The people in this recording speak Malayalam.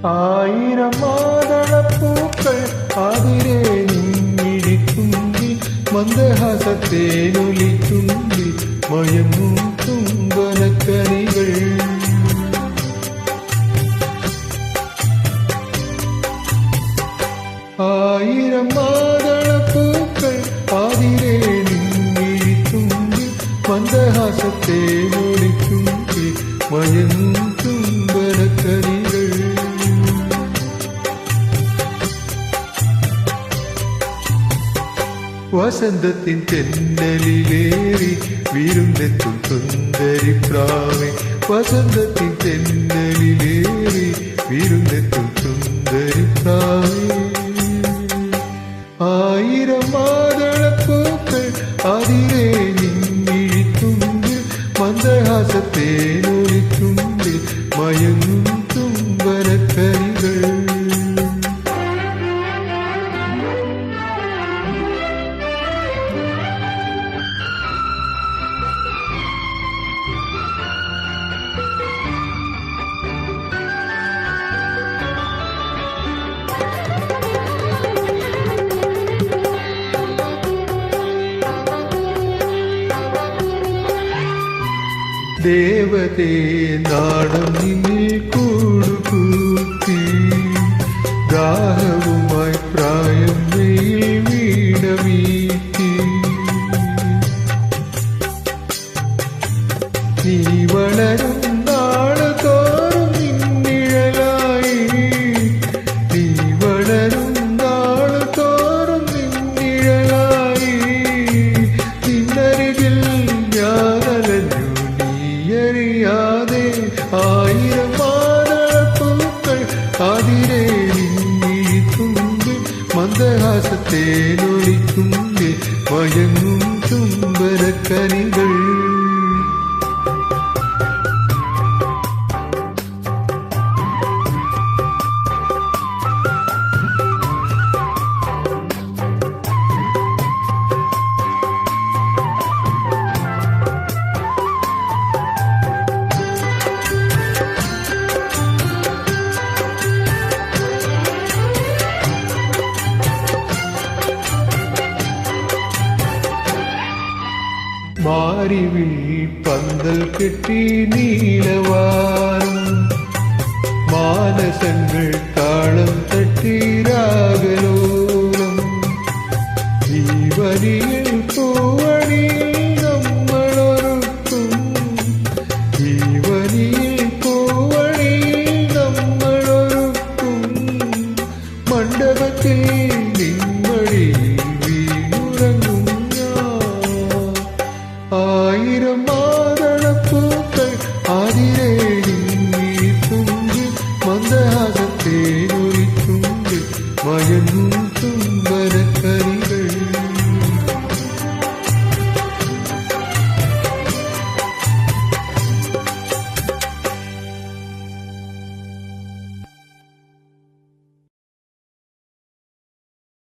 ആയിരം മാതളപ്പൂക്കൾ അതിരെ നിന്നിടിത്തുമ്പി മന്ദഹാസത്തേനൊലിത്തുമ്പി മയങ്ങും തുമ്പനക്കനികൾ ആയിരം മാതളപ്പൂക്കൾ അതിരെ നിന്നിടിത്തുമ്പി മന്ദഹാസത്തേനൊലിത്തുമ്പി മയങ്ങും തുമ്പനക്കനികൾ വസന്തത്തിൻ തെന്നലിലേറി വീരുന്നെത്തും സുന്ദരി പ്രാവേ വസന്തത്തിൻ തെന്നലിലേറി വീരുന്നെത്തും സുന്ദരി പ്രാവേ ആയിരം മാതളപ്പൂക്കൾ അതിരെ നിന്നിഴിത്തുമ്പിൽ മന്ദഹാസത്തേനൊലിത്തുമ്പിൽ മയങ്ങും തുമ്പനക്കനികൾ ദേവതേ നാടം നിന്നിൽ കൂടുകൂട്ടി ദാഹവുമായി പ്രായം വെയിൽ വീണമീറ്റി നീ വളരും നാള് തോറും നിന്നിഴലായി നീ വളരും നാള് തോറും നിന്നിഴലായി നിന്നരികിൽ ഞാനലഞ്ഞു അറിയാതെ ആയിരം മാതളപ്പൂക്കൾ അതിരെ നിന്നിഴിത്തുമ്പി മന്ദഹാസത്തേനൊലിത്തുമ്പി മയങ്ങും തുമ്പനക്കനികൾ മാരിവിൽ പന്തൽ കെട്ടി നീലവാനം മാനസങ്ങൾ താളം തട്ടി രാഗലോലം ഈ വരിയിൽ പൂവണിയിൽ നമ്മളൊരുക്കും ഈ വരിയിൽ പൂവണിയിൽ നമ്മളൊരുക്കും മണ്ഡപത്തിൽ നിമ്മടിയിൽ വീണുറങ്ങും ആയിരം മാതളപ്പൂക്കൾ അതിരെ